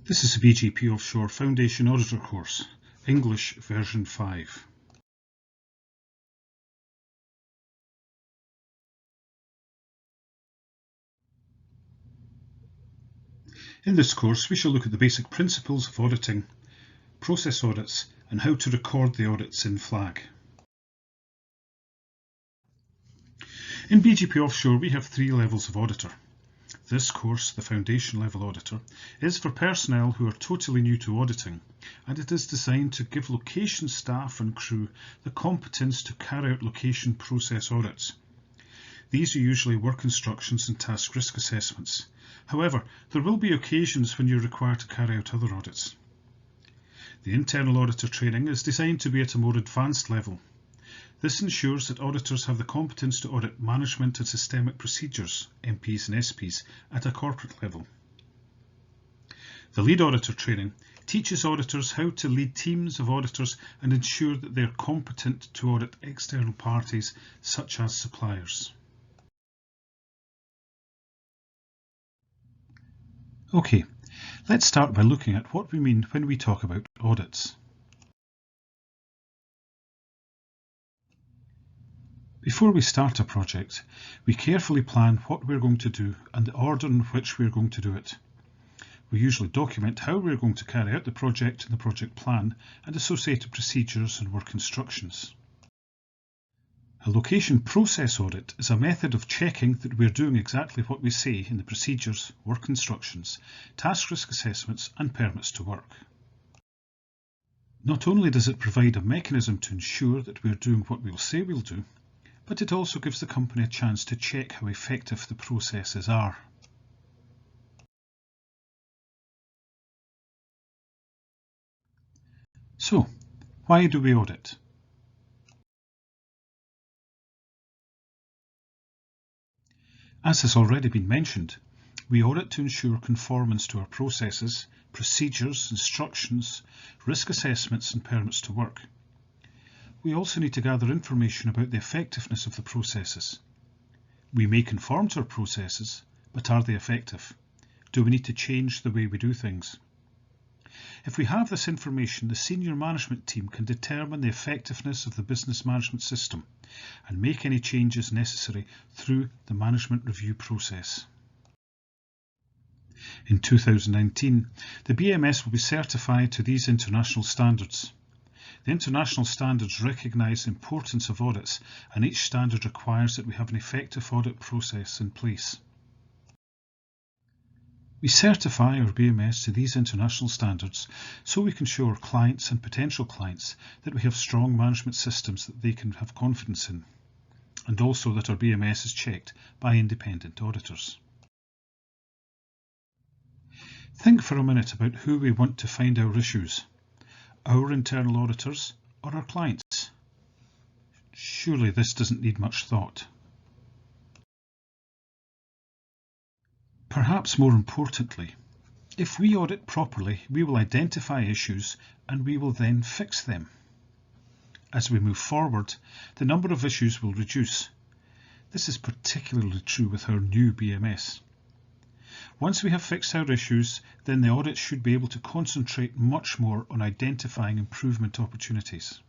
This is the BGP Offshore Foundation Auditor course, English version 5. In this course we shall look at the basic principles of auditing, process audits and how to record the audits in FLAG. In BGP Offshore we have 3 levels of auditor. This course, the Foundation Level Auditor, is for personnel who are totally new to auditing, and it is designed to give location staff and crew the competence to carry out location process audits. These are usually work instructions and task risk assessments. However, there will be occasions when you're required to carry out other audits. The internal auditor training is designed to be at a more advanced level. This ensures that auditors have the competence to audit management and systemic procedures, MPs and SPs, at a corporate level. The lead auditor training teaches auditors how to lead teams of auditors and ensure that they are competent to audit external parties such as suppliers. Okay, let's start by looking at what we mean when we talk about audits. Before we start a project, we carefully plan what we're going to do and the order in which we're going to do it. We usually document how we're going to carry out the project in the project plan and associated procedures and work instructions. A location process audit is a method of checking that we're doing exactly what we say in the procedures, work instructions, task risk assessments and permits to work. Not only does it provide a mechanism to ensure that we're doing what we'll say we'll do, but it also gives the company a chance to check how effective the processes are. So, why do we audit? As has already been mentioned, we audit to ensure conformance to our processes, procedures, instructions, risk assessments and permits to work. We also need to gather information about the effectiveness of the processes. We may conform to our processes, but are they effective? Do we need to change the way we do things? If we have this information, the senior management team can determine the effectiveness of the business management system and make any changes necessary through the management review process. In 2019, the BMS will be certified to these international standards. The international standards recognise the importance of audits, and each standard requires that we have an effective audit process in place. We certify our BMS to these international standards so we can show our clients and potential clients that we have strong management systems that they can have confidence in, and also that our BMS is checked by independent auditors. Think for a minute about who we want to find our issues. Our internal auditors or our clients? Surely this doesn't need much thought. Perhaps more importantly, if we audit properly, we will identify issues and we will then fix them. As we move forward, the number of issues will reduce. This is particularly true with our new BMS. Once we have fixed our issues, then the audit should be able to concentrate much more on identifying improvement opportunities.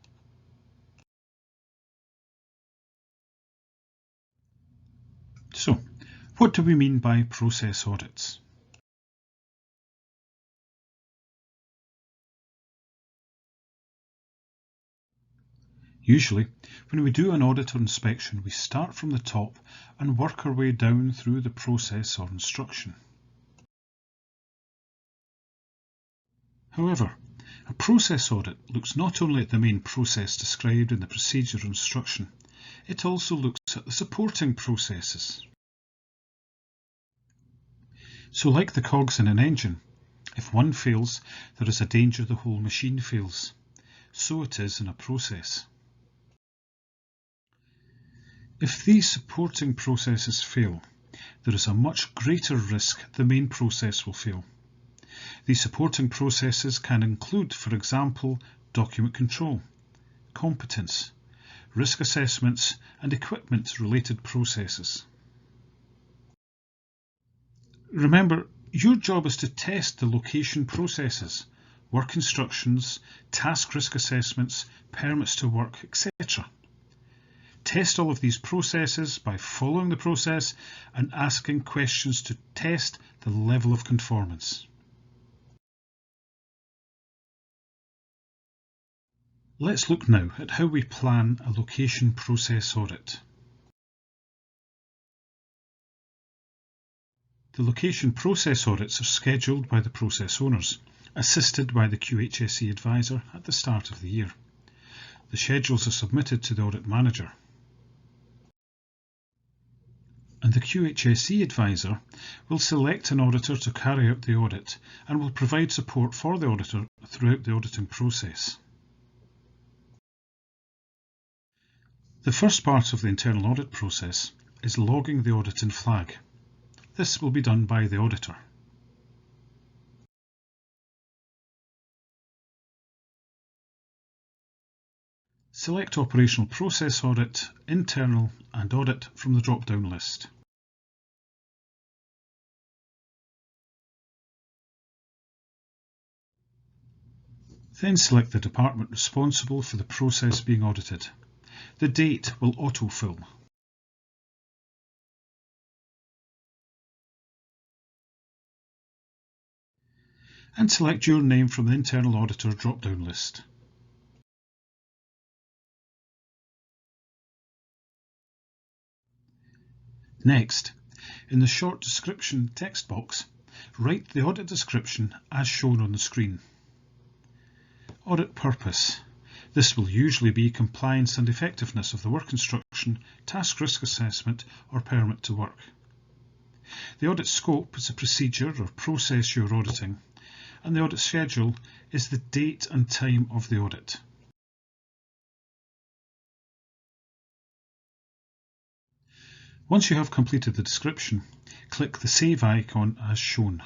So, what do we mean by process audits? Usually, when we do an audit or inspection, we start from the top and work our way down through the process or instruction. However, a process audit looks not only at the main process described in the procedure or instruction, it also looks at the supporting processes. So like the cogs in an engine, if one fails, there is a danger the whole machine fails. So it is in a process. If these supporting processes fail, there is a much greater risk the main process will fail. These supporting processes can include, for example, document control, competence, risk assessments and equipment-related processes. Remember, Your job is to test the location processes, work instructions, task risk assessments, permits to work, etc. Test all of these processes by following the process and asking questions to test the level of conformance. Let's look now at how we plan a location process audit. The location process audits are scheduled by the process owners, assisted by the QHSE advisor at the start of the year. The schedules are submitted to the audit manager. And the QHSE advisor will select an auditor to carry out the audit and will provide support for the auditor throughout the auditing process. The first part of the internal audit process is logging the audit in Flag. This will be done by the auditor. Select Operational Process Audit, Internal and Audit from the drop-down list. Then select the department responsible for the process being audited. The date will autofill. And select your name from the Internal Auditor drop-down list. Next, in the short description text box, write the audit description as shown on the screen. Audit purpose. This will usually be compliance and effectiveness of the work instruction, task risk assessment or permit to work. The audit scope is a procedure or process you're auditing, and the audit schedule is the date and time of the audit. Once you have completed the description, click the Save icon as shown.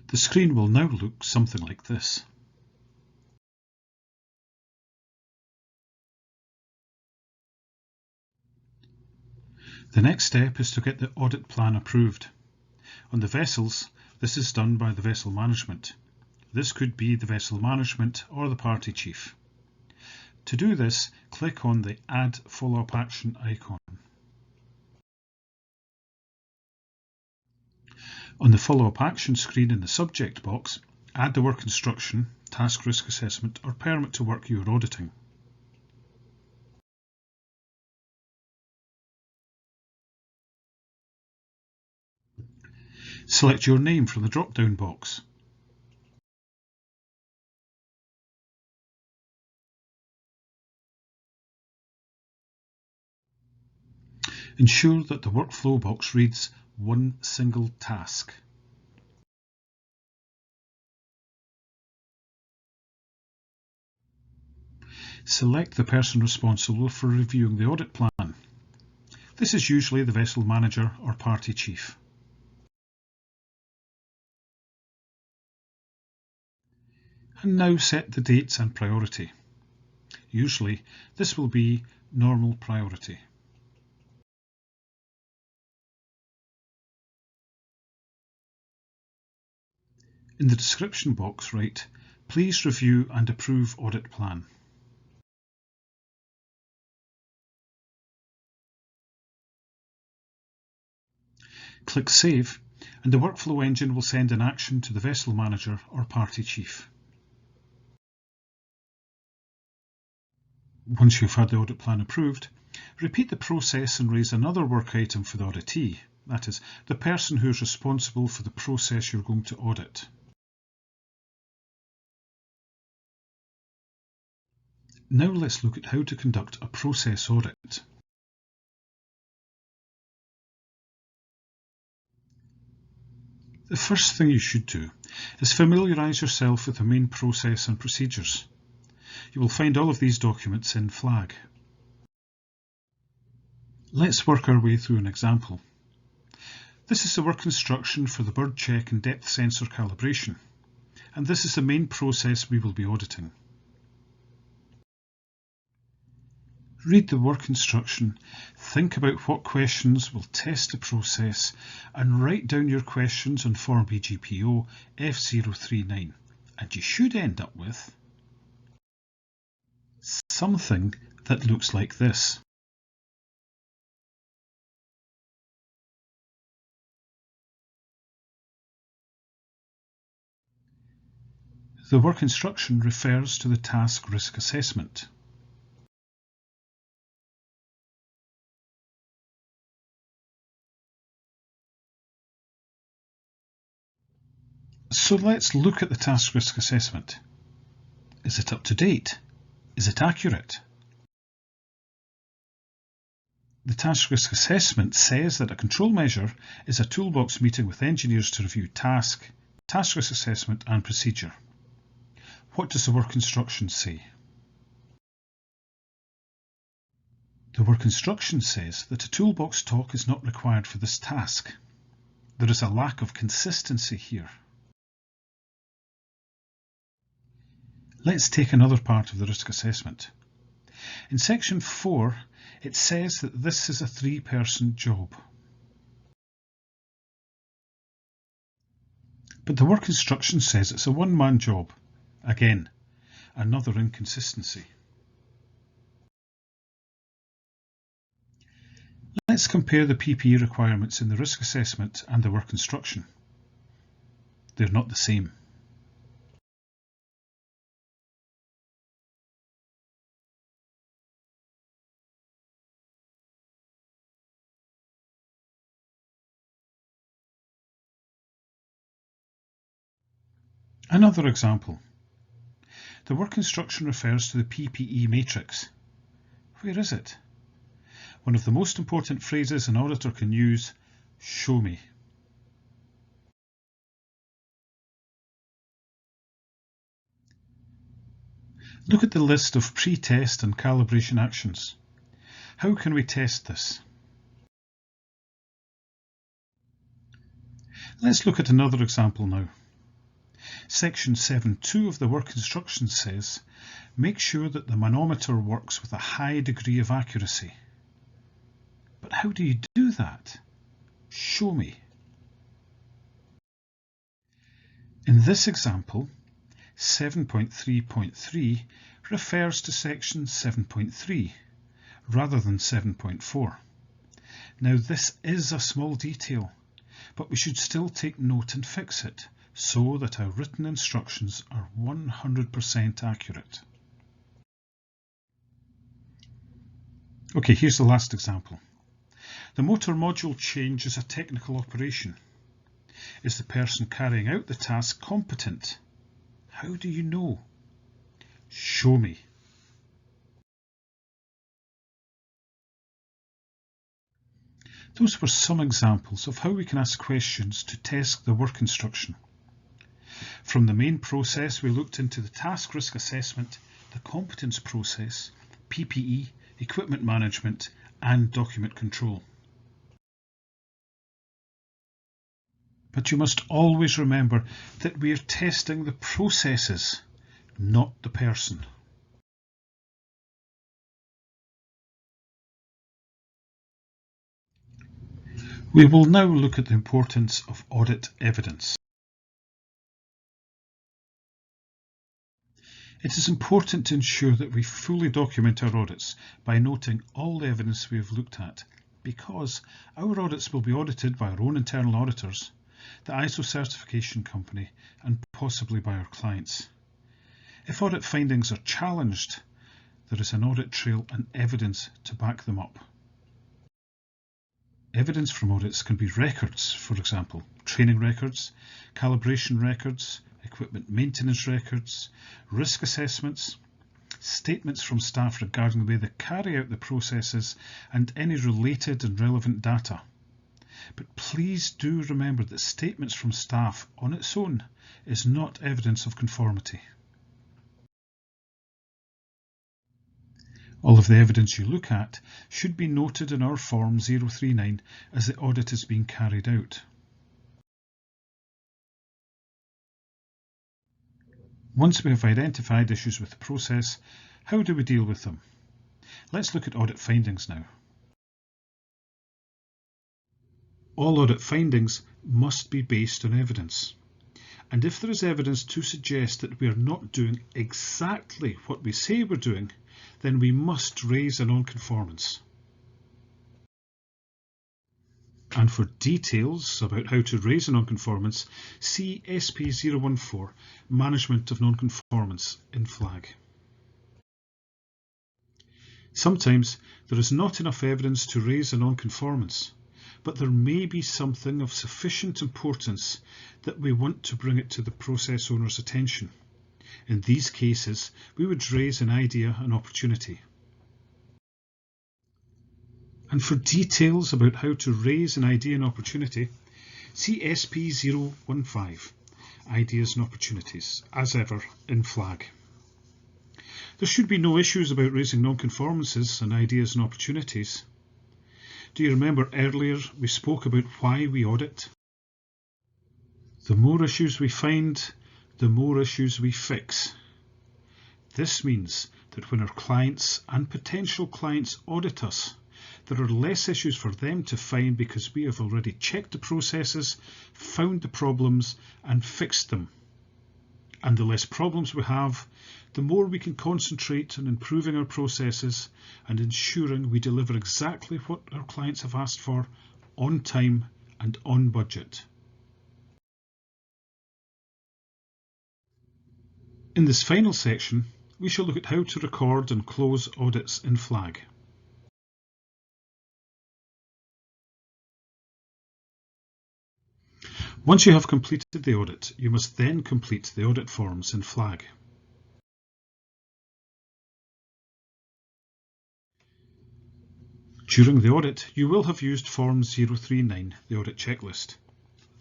The screen will now look something like this. The next step is to get the audit plan approved. On the vessels, this is done by the vessel management. This could be the vessel management or the party chief. To do this, click on the Add Follow-up Action icon. On the Follow-up Action screen in the subject box, add the work instruction, task risk assessment or permit to work you are auditing. Select your name from the drop-down box. Ensure that the workflow box reads one single task. Select the person responsible for reviewing the audit plan. This is usually the vessel manager or party chief. And now set the dates and priority. Usually this will be normal priority. In the description box write, please review and approve audit plan. Click Save and the workflow engine will send an action to the vessel manager or party chief. Once you've had the audit plan approved, repeat the process and raise another work item for the auditee, that is, the person who is responsible for the process you're going to audit. Now let's look at how to conduct a process audit. The first thing you should do is familiarise yourself with the main process and procedures. You will find all of these documents in Flag. Let's work our way through an example. This is the work instruction for the bird check and depth sensor calibration, and this is the main process we will be auditing. Read the work instruction, think about what questions will test the process, and write down your questions on Form BGPO F039, and you should end up with something that looks like this. The work instruction refers to the task risk assessment. So let's look at the task risk assessment. Is it up to date? Is it accurate? The task risk assessment says that a control measure is a toolbox meeting with engineers to review task risk assessment and procedure. What does the work instruction say? The work instruction says that a toolbox talk is not required for this task. There is a lack of consistency here. Let's take another part of the risk assessment. In section 4, it says that this is a 3-person job. But the work instruction says it's a 1-man job. Again, another inconsistency. Let's compare the PPE requirements in the risk assessment and the work instruction. They're not the same. Another example. The work instruction refers to the PPE matrix. Where is it? One of the most important phrases an auditor can use, show me. Look at the list of pre-test and calibration actions. How can we test this? Let's look at another example now. Section 7.2 of the work instruction says, make sure that the manometer works with a high degree of accuracy. But how do you do that? Show me. In this example, 7.3.3 refers to section 7.3 rather than 7.4. Now this is a small detail, but we should still take note and fix it so that our written instructions are 100% accurate. Okay, here's the last example. The motor module change is a technical operation. Is the person carrying out the task competent? How do you know? Show me. Those were some examples of how we can ask questions to test the work instruction. From the main process, we looked into the task risk assessment, the competence process, PPE, equipment management, and document control. But you must always remember that we are testing the processes, not the person. We will now look at the importance of audit evidence. It is important to ensure that we fully document our audits by noting all the evidence we have looked at, because our audits will be audited by our own internal auditors, the ISO certification company, and possibly by our clients. If audit findings are challenged, there is an audit trail and evidence to back them up. Evidence from audits can be records, for example, training records, calibration records, equipment maintenance records, risk assessments, statements from staff regarding the way they carry out the processes, and any related and relevant data. But please do remember that statements from staff on its own is not evidence of conformity. All of the evidence you look at should be noted in our Form 039 as the audit is being carried out. Once we have identified issues with the process, how do we deal with them? Let's look at audit findings now. All audit findings must be based on evidence. And if there is evidence to suggest that we are not doing exactly what we say we're doing, then we must raise a non-conformance. And for details about how to raise a non-conformance, see SP 014, Management of Non-Conformance in FLAG. Sometimes there is not enough evidence to raise a non-conformance, but there may be something of sufficient importance that we want to bring it to the process owner's attention. In these cases, we would raise an idea and opportunity. And for details about how to raise an idea and opportunity, see SP 015, Ideas and Opportunities, as ever in FLAG. There should be no issues about raising non-conformances and ideas and opportunities. Do you remember earlier we spoke about why we audit? The more issues we find, the more issues we fix. This means that when our clients and potential clients audit us, there are less issues for them to find because we have already checked the processes, found the problems and fixed them. And the less problems we have, the more we can concentrate on improving our processes and ensuring we deliver exactly what our clients have asked for on time and on budget. In this final section, we shall look at how to record and close audits in FLAG. Once you have completed the audit, you must then complete the audit forms in FLAG. During the audit, you will have used Form 039, the audit checklist.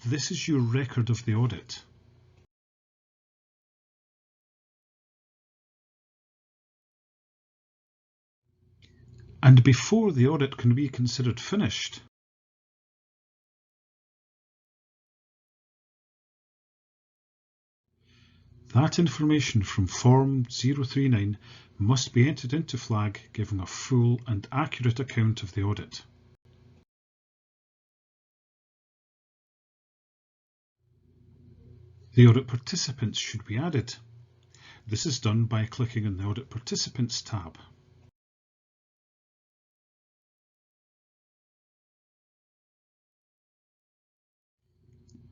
This is your record of the audit. And before the audit can be considered finished, that information from Form 039 must be entered into FLAG, giving a full and accurate account of the audit. The audit participants should be added. This is done by clicking on the Audit Participants tab.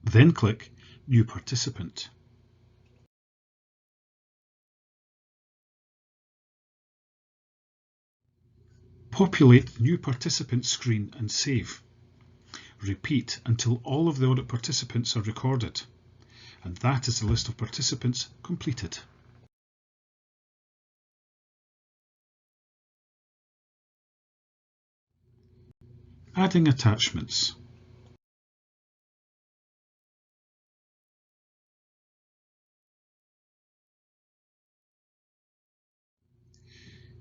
Then click New Participant. Populate the New Participant screen and save. Repeat until all of the audit participants are recorded. And that is the list of participants completed. Adding attachments.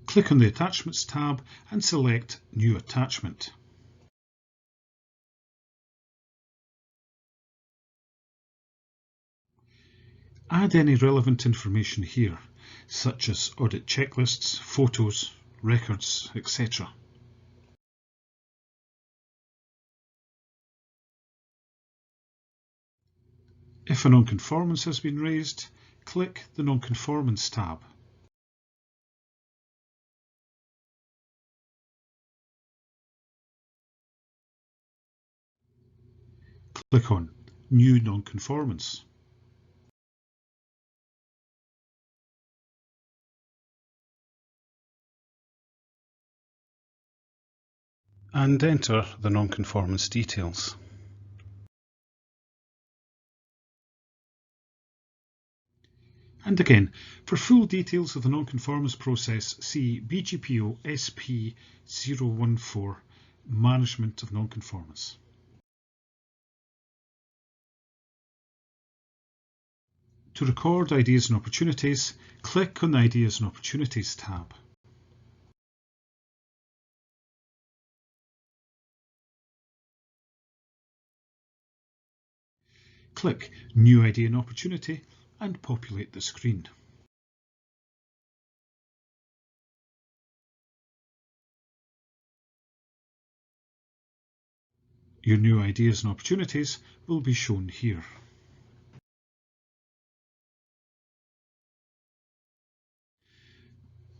Click on the Attachments tab and select New Attachment. Add any relevant information here, such as audit checklists, photos, records, etc. If a non-conformance has been raised, click the Non-Conformance tab. Click on New Non-Conformance. And enter the non-conformance details. And again, for full details of the non-conformance process, see BGPO SP 014, Management of Non-Conformance. To record Ideas and Opportunities, click on the Ideas and Opportunities tab. Click New Idea and Opportunity and populate the screen. Your new ideas and opportunities will be shown here.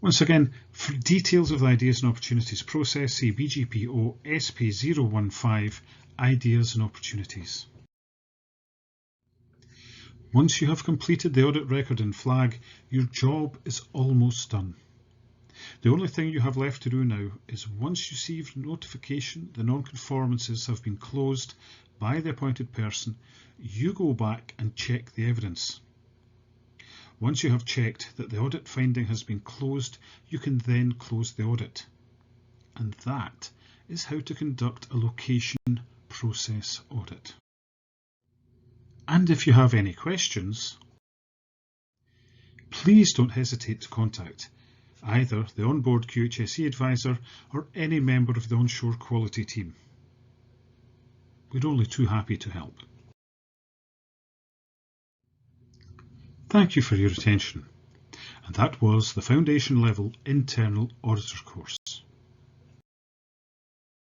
Once again, for details of the Ideas and Opportunities process, see BGPO SP015 Ideas and Opportunities. Once you have completed the audit record in Flag, your job is almost done. The only thing you have left to do now is, once you receive notification the non-conformances have been closed by the appointed person, you go back and check the evidence. Once you have checked that the audit finding has been closed, you can then close the audit. And that is how to conduct a location process audit. And if you have any questions, please don't hesitate to contact either the onboard QHSE advisor or any member of the onshore quality team. We're only too happy to help. Thank you for your attention. And that was the Foundation Level Internal Auditor course.